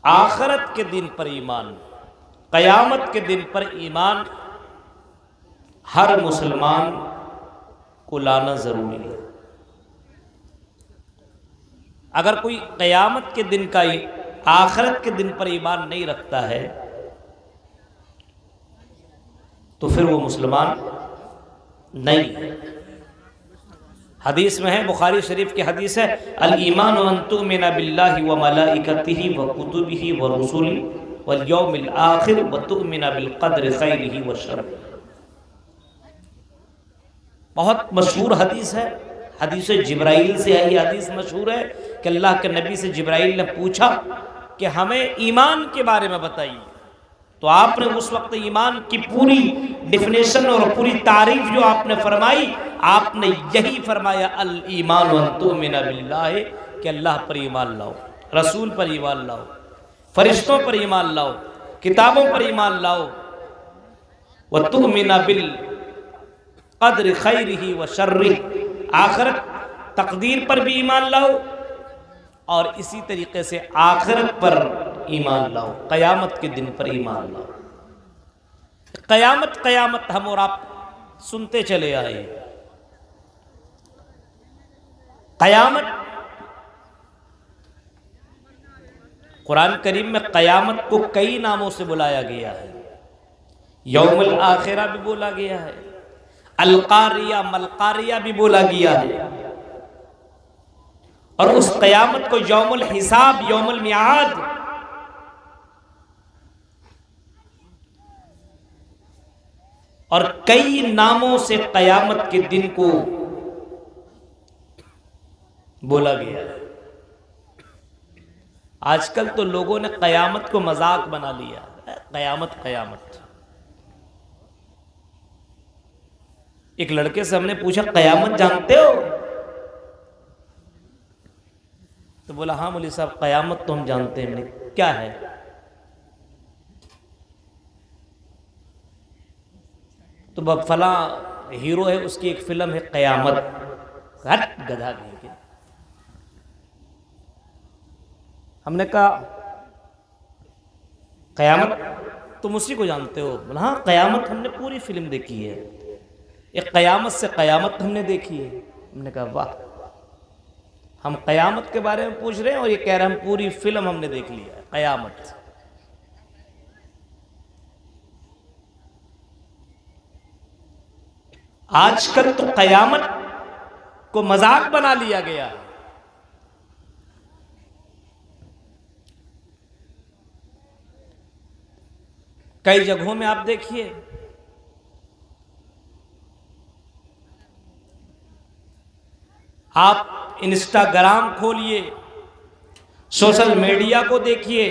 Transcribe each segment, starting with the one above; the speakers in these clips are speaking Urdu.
آخرت کے دن پر ایمان، قیامت کے دن پر ایمان ہر مسلمان کو لانا ضروری ہے۔ اگر کوئی قیامت کے دن کا آخرت کے دن پر ایمان نہیں رکھتا ہے تو پھر وہ مسلمان نہیں ہے۔ حدیث میں ہے، بخاری شریف کی حدیث ہے، الایمان ان تؤمن باللہ وملائکتہ وکتبہ ورسلہ والیوم الآخر وتؤمن بالقدر خیرہ وشرہ۔ بہت مشہور حدیث ہے، حدیث جبرائیل سے ہے۔ یہ حدیث مشہور ہے کہ اللہ کے نبی سے جبرائیل نے پوچھا کہ ہمیں ایمان کے بارے میں بتائیے، تو آپ نے اس وقت ایمان کی پوری ڈیفینیشن اور پوری تعریف جو آپ نے فرمائی، آپ نے یہی فرمایا الایمان ان تؤمن باللہ، کہ اللہ پر ایمان لاؤ، رسول پر ایمان لاؤ، فرشتوں پر ایمان لاؤ، کتابوں پر ایمان لاؤ، وتؤمن بالقدر خیرہ وشرہ، آخرت تقدیر پر بھی ایمان لاؤ، اور اسی طریقے سے آخرت پر ایمان لاؤ، قیامت کے دن پر ایمان لاؤ۔ قیامت قیامت ہم اور آپ سنتے چلے آئے۔ قیامت، قرآن کریم میں قیامت کو کئی ناموں سے بلایا گیا ہے۔ یوم الآخرہ بھی بولا گیا ہے، القاریہ ملقاریہ بھی بولا گیا ہے، اور اس قیامت کو یوم الحساب، یوم المیعاد، اور کئی ناموں سے قیامت کے دن کو بولا گیا ہے۔ آج کل تو لوگوں نے قیامت کو مذاق بنا لیا، قیامت قیامت۔ ایک لڑکے سے ہم نے پوچھا قیامت جانتے ہو؟ تو بولا ہاں مولوی صاحب قیامت تو ہم جانتے ہیں۔ کیا ہے؟ تو وہ فلاں ہیرو ہے، اس کی ایک فلم ہے قیامت۔ ہٹ گدھا کہیں کے۔ ہم نے کہا قیامت تم اسی کو جانتے ہو؟ بولا ہاں قیامت ہم نے پوری فلم دیکھی ہے، ایک قیامت سے قیامت ہم نے دیکھی ہے۔ ہم نے کہا واہ، ہم قیامت کے بارے میں پوچھ رہے ہیں اور یہ کہہ رہے ہیں ہم پوری فلم ہم نے دیکھ لی ہے، قیامت۔ آج کل تو قیامت کو مذاق بنا لیا گیا ہے۔ کئی جگہوں میں آپ دیکھیے آپ انسٹاگرام کھولیے، سوشل میڈیا کو دیکھیے،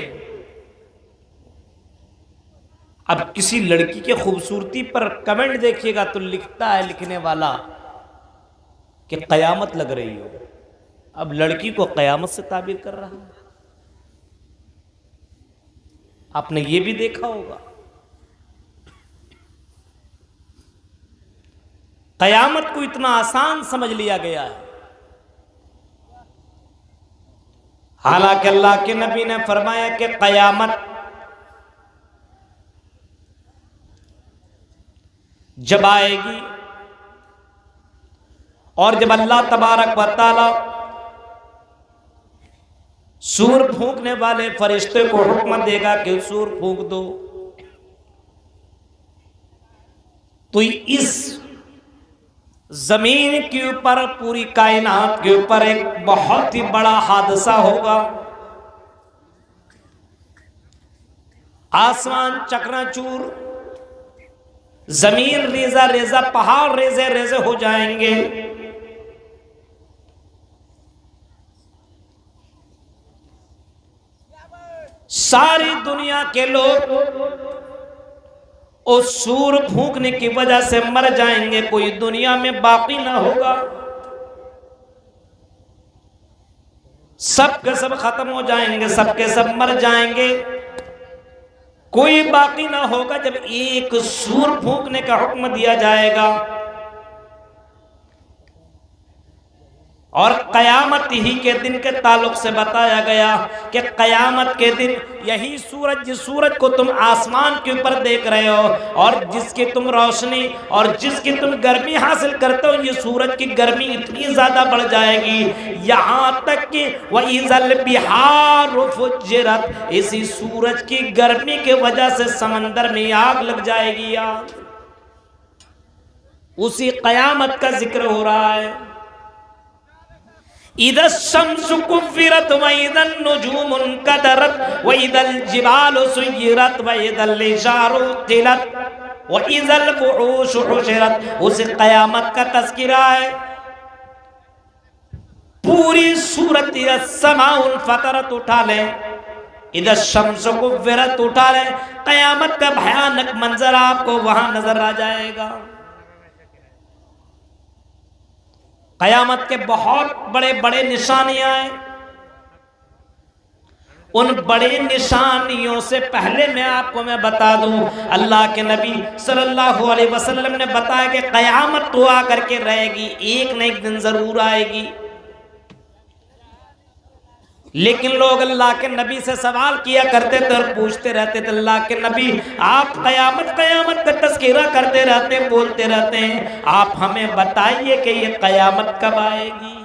اب کسی لڑکی کے خوبصورتی پر کمنٹ دیکھیے گا تو لکھتا ہے لکھنے والا کہ قیامت لگ رہی ہو۔ اب لڑکی کو قیامت سے تعبیر کر رہا ہے۔ آپ نے یہ بھی دیکھا ہوگا۔ قیامت کو اتنا آسان سمجھ لیا گیا ہے، حالانکہ اللہ کے نبی نے فرمایا کہ قیامت جب آئے گی اور جب اللہ تبارک و تعالی سور پھونکنے والے فرشتے کو حکم دے گا کہ سور پھونک دو، تو اس زمین کے اوپر، پوری کائنات کے اوپر ایک بہت ہی بڑا حادثہ ہوگا۔ آسمان چکنا چور، زمین ریزہ ریزہ، پہاڑ ریزے ریزے ہو جائیں گے۔ ساری دنیا کے لوگ اس سور پھونکنے کی وجہ سے مر جائیں گے، کوئی دنیا میں باقی نہ ہوگا، سب کے سب ختم ہو جائیں گے، سب کے سب مر جائیں گے، کوئی باقی نہ ہوگا۔ جب ایک سور پھونکنے کا حکم دیا جائے گا اور قیامت ہی کے دن کے تعلق سے بتایا گیا کہ قیامت کے دن یہی سورج، جس سورج کو تم آسمان کے اوپر دیکھ رہے ہو اور جس کی تم روشنی اور جس کی تم گرمی حاصل کرتے ہو، یہ سورج کی گرمی اتنی زیادہ بڑھ جائے گی یہاں تک کہ وَإِذَا الْبِحَارُ فُجِّرَتْ، اسی سورج کی گرمی کے وجہ سے سمندر میں آگ لگ جائے گی۔ اسی قیامت کا ذکر ہو رہا ہے۔ اذا الشمس كفرت واذا النجوم انكدرت واذا الجبال سيرت واذا العشار عطلت واذا الوحوش حشرت، اس قیامت کا تذکرہ ہے۔ پوری سورت السماء انفطرت اٹھا لیں، اذا الشمس كفرت اٹھا لیں، قیامت کا بھیانک منظر آپ کو وہاں نظر آ جائے گا۔ قیامت کے بہت بڑے بڑے نشانیاں ہیں۔ ان بڑی نشانیوں سے پہلے میں بتا دوں، اللہ کے نبی صلی اللہ علیہ وسلم نے بتایا کہ قیامت تو آ کر کے رہے گی، ایک نہ ایک دن ضرور آئے گی۔ لیکن لوگ اللہ کے نبی سے سوال کیا کرتے تھے اور پوچھتے رہتے تھے، اللہ کے نبی آپ قیامت کا تذکرہ کرتے رہتے ہیں، بولتے رہتے ہیں، آپ ہمیں بتائیے کہ یہ قیامت کب آئے گی،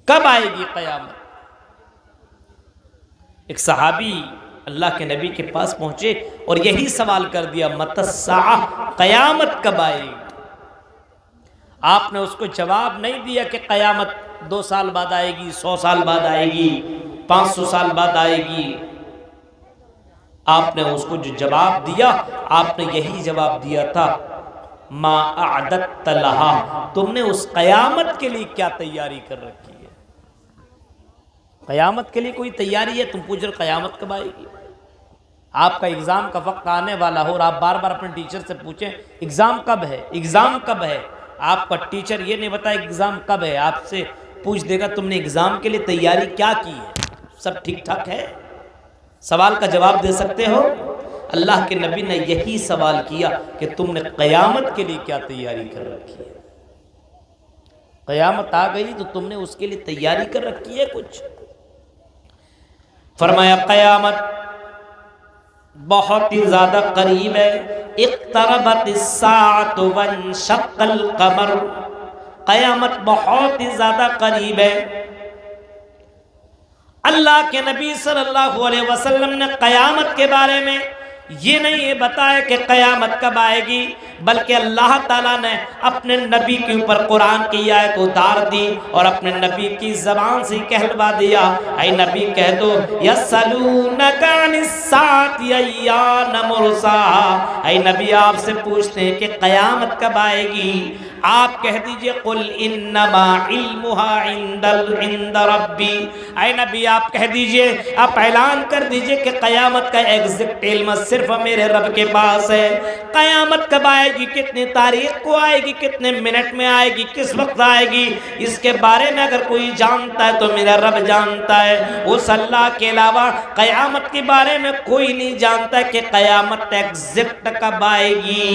کب آئے گی قیامت؟ ایک صحابی اللہ کے نبی کے پاس پہنچے اور یہی سوال کر دیا، متی الساعہ، قیامت کب آئے گی؟ آپ نے اس کو جواب نہیں دیا کہ قیامت 2 سال بعد آئے گی، 100 سال بعد آئے گی، 500 سال بعد آئے گی۔ آپ نے اس کو جو جواب دیا، آپ نے یہی جواب دیا تھا، ما اعددت لها، تم نے اس قیامت کے لیے کیا تیاری کر رکھی ہے؟ قیامت کے لیے کوئی تیاری ہے؟ تم پوچھ رہے قیامت کب آئے گی؟ آپ کا ایگزام کا وقت آنے والا ہو اور آپ بار بار اپنے ٹیچر سے پوچھیں ایگزام کب ہے، ایگزام کب ہے، آپ کا ٹیچر یہ نہیں بتائے ایگزام کب ہے، آپ سے پوچھ دے گا تم نے ایگزام کے لیے تیاری کیا کی ہے، سب ٹھیک ٹھاک ہے، سوال کا جواب دے سکتے ہو؟ اللہ کے نبی نے یہی سوال کیا کہ تم نے قیامت کے لیے کیا تیاری کر رکھی ہے؟ قیامت آ گئی تو تم نے اس کے لیے تیاری کر رکھی ہے کچھ؟ فرمایا قیامت بہت ہی زیادہ قریب ہے، اقتربت الساعۃ وانشق القمر، قیامت بہت ہی زیادہ قریب ہے۔ اللہ کے نبی صلی اللہ علیہ وسلم نے قیامت کے بارے میں یہ نہیں بتایا کہ قیامت کب آئے گی، بلکہ اللہ تعالیٰ نے اپنے نبی کے اوپر قرآن کی آیت اتار دی اور اپنے نبی کی زبان سے کہلوا دیا، اے نبی کہہ دو یسألونک عن الساعۃ ایان مرساہا، اے نبی آپ سے پوچھتے ہیں کہ قیامت کب آئے گی، آپ کہہ دیجئے قل انما علمها عند ربی، اے نبی آپ کہہ دیجئے، آپ اعلان کر دیجئے کہ قیامت کا ایگزیکٹ علم صرف میرے رب کے پاس ہے۔ قیامت کب آئے گی، کتنی تاریخ کو آئے گی، کتنے منٹ میں آئے گی، کس وقت آئے گی، اس کے بارے میں اگر کوئی جانتا ہے تو میرا رب جانتا ہے، اس اللہ کے علاوہ قیامت کے بارے میں کوئی نہیں جانتا کہ قیامت ایگزیکٹ کب آئے گی،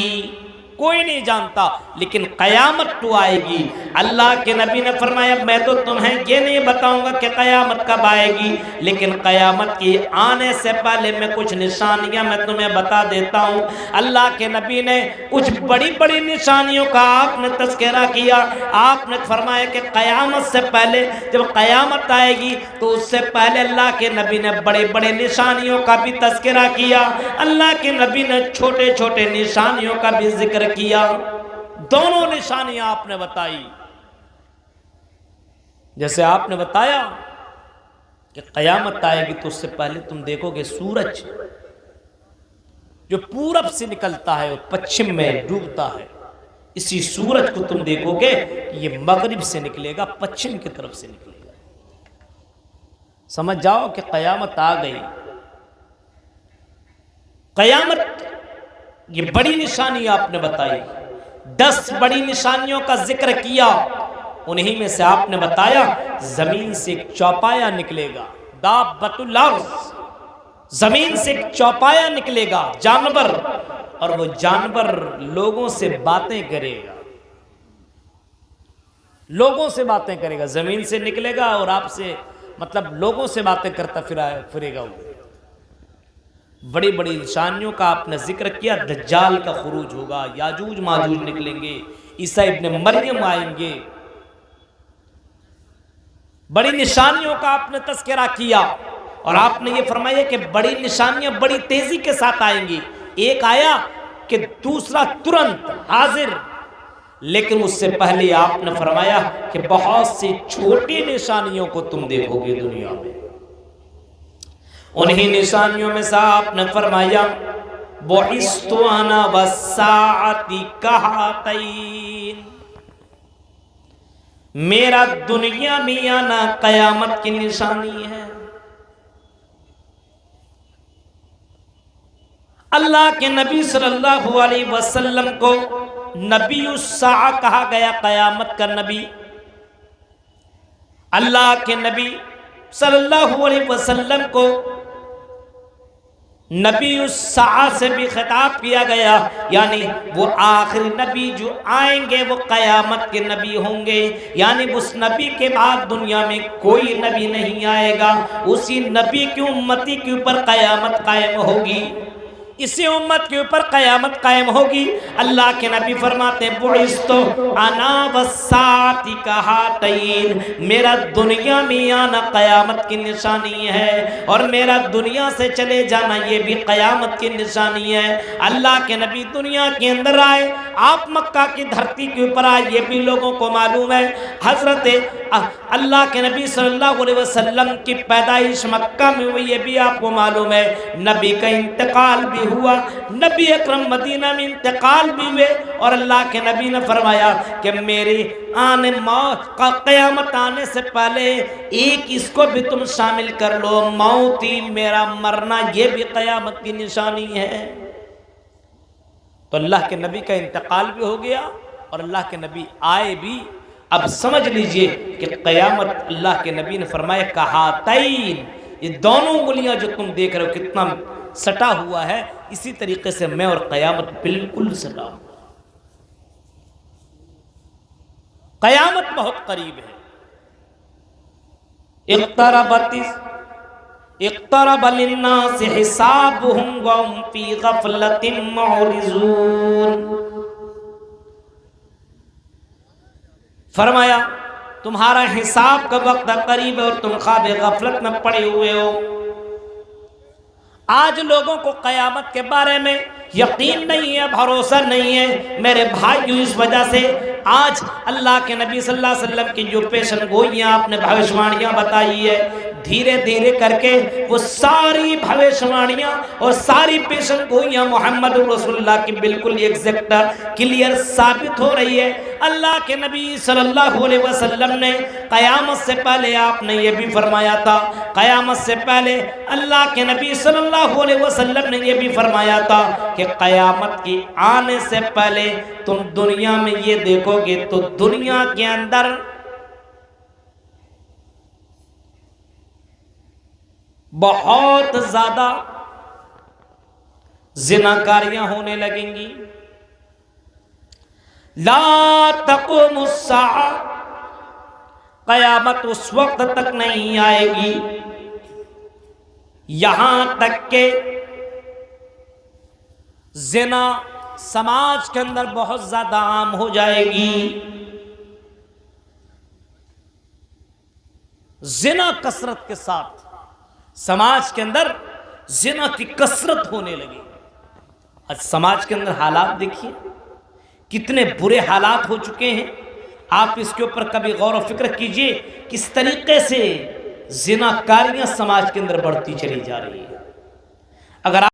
کوئی نہیں جانتا، لیکن قیامت تو آئے گی۔ اللہ کے نبی نے فرمایا میں تو تمہیں یہ نہیں بتاؤں گا کہ قیامت کب آئے گی، لیکن قیامت کی آنے سے پہلے میں کچھ نشانیاں میں تمہیں بتا دیتا ہوں۔ اللہ کے نبی نے کچھ بڑی بڑی نشانیوں کا آپ نے تذکرہ کیا، آپ نے فرمایا کہ قیامت سے پہلے جب قیامت آئے گی تو اس سے پہلے اللہ کے نبی نے بڑے بڑے نشانیوں کا بھی تذکرہ کیا، اللہ کے نبی نے چھوٹے چھوٹے نشانیوں کا بھی ذکر کیا، دونوں نشانیاں آپ نے بتائی۔ جیسے آپ نے بتایا کہ قیامت آئے گی تو اس سے پہلے تم دیکھو گے سورج جو پورب سے نکلتا ہے اور پچھم میں ڈوبتا ہے، اسی سورج کو تم دیکھو گے یہ مغرب سے نکلے گا، پچھم کی طرف سے نکلے گا۔ سمجھ جاؤ کہ قیامت آ گئی۔ قیامت یہ بڑی نشانی آپ نے بتائی، 10 بڑی نشانیوں کا ذکر کیا، انہی میں سے آپ نے بتایا زمین سے ایک چوپایا نکلے گا، دابۃ الارض، زمین سے ایک چوپایا نکلے گا، جانور، اور وہ جانور لوگوں سے باتیں کرے گا، لوگوں سے باتیں کرے گا، زمین سے نکلے گا اور آپ سے مطلب لوگوں سے باتیں کرتا پھرے گا وہ۔ بڑی بڑی نشانیوں کا آپ نے ذکر کیا، دجال کا خروج ہوگا، یاجوج ماجوج نکلیں گے، عیسیٰ ابن مریم آئیں گے، بڑی نشانیوں کا آپ نے تذکرہ کیا، اور آپ نے یہ فرمایا کہ بڑی نشانیاں بڑی تیزی کے ساتھ آئیں گی، ایک آیا کہ دوسرا ترنت حاضر، لیکن اس سے پہلے آپ نے فرمایا کہ بہت سی چھوٹی نشانیوں کو تم دیکھو گے دنیا میں۔ انہی نشانیوں میں سے آپ نے فرمایا بُعِثْتُ أَنَا وَالسَّاعَةِ كَهَاتَيْنِ، میرا دنیا میں آنا قیامت کی نشانی ہے۔ اللہ کے نبی صلی اللہ علیہ وسلم کو نبی الساعہ کہا گیا، قیامت کا نبی۔ اللہ کے نبی صلی اللہ علیہ وسلم کو نبی الساعہ سے بھی خطاب کیا گیا، یعنی وہ آخری نبی جو آئیں گے وہ قیامت کے نبی ہوں گے، یعنی اس نبی کے بعد دنیا میں کوئی نبی نہیں آئے گا، اسی نبی کی امتی کے اوپر قیامت قائم ہوگی، اسی امت کے اوپر قیامت قائم ہوگی۔ اللہ کے نبی فرماتے ہیں بُعِثْتُ أَنَا وَالسَّاعَةِ كَهَاتَيْنِ، میرا دنیا میں آنا قیامت کی نشانی ہے، اور میرا دنیا سے چلے جانا یہ بھی قیامت کی نشانی ہے۔ اللہ کے نبی دنیا کے اندر آئے، آپ مکہ کی دھرتی کے اوپر آئے، یہ بھی لوگوں کو معلوم ہے۔ حضرت اللہ کے نبی صلی اللہ علیہ وسلم کی پیدائش مکہ میں ہوئی، یہ بھی آپ کو معلوم ہے۔ نبی کا انتقال بھی ہوا، نبی اکرم مدینہ میں انتقال بھی ہوئے، اور اللہ کے نبی نے فرمایا کہ میری آنے موت کا قیامت آنے سے پہلے ایک اس کو بھی تم شامل کر لو، موتی میرا مرنا یہ بھی قیامت کی نشانی ہے۔ تو اللہ کے نبی کا انتقال بھی ہو گیا اور اللہ کے نبی آئے بھی۔ اب سمجھ لیجئے کہ قیامت اللہ کے نبی نے فرمایا کہاتین، یہ دونوں انگلیاں جو تم دیکھ رہے ہو کتنا سٹا ہوا ہے، اسی طریقے سے میں اور قیامت بالکل سٹا ہوا۔ قیامت بہت قریب ہے۔ اقترب للناس حسابهم وهم في غفلة معرضون، فرمایا تمہارا حساب کا وقت قریب ہے اور تم خواب غفلت میں پڑے ہوئے ہو۔ آج لوگوں کو قیامت کے بارے میں یقین نہیں ہے، بھروسہ نہیں ہے میرے بھائیو، اس وجہ سے آج اللہ کے نبی صلی اللہ علیہ وسلم کی جو پیشن گوئیاں آپ نے بھوشوانیاں بتائی ہے، دھیرے دھیرے کر کے وہ ساری بھوشوانیاں اور ساری پیشن گوئیاں محمد رسول اللہ کی بالکل ایگزیکٹ کلیئر ثابت ہو رہی ہے۔ اللہ کے نبی صلی اللہ علیہ وسلم نے قیامت سے پہلے آپ نے یہ بھی فرمایا تھا، قیامت سے پہلے اللہ کے نبی صلی اللہ علیہ وسلم نے یہ بھی فرمایا تھا کہ قیامت کی آنے سے پہلے تم دنیا میں یہ دیکھو گے تو دنیا کے اندر بہت زیادہ زناکاریاں ہونے لگیں گی۔ لا تقوم الساعہ، قیامت اس وقت تک نہیں آئے گی یہاں تک کہ زنا سماج کے اندر بہت زیادہ عام ہو جائے گی، زنا کثرت کے ساتھ سماج کے اندر زنا کی کثرت ہونے لگی۔ آج سماج کے اندر حالات دیکھیے کتنے برے حالات ہو چکے ہیں، آپ اس کے اوپر کبھی غور و فکر کیجئے کس طریقے سے زنا کاریاں سماج کے اندر بڑھتی چلی جا رہی ہے۔ اگر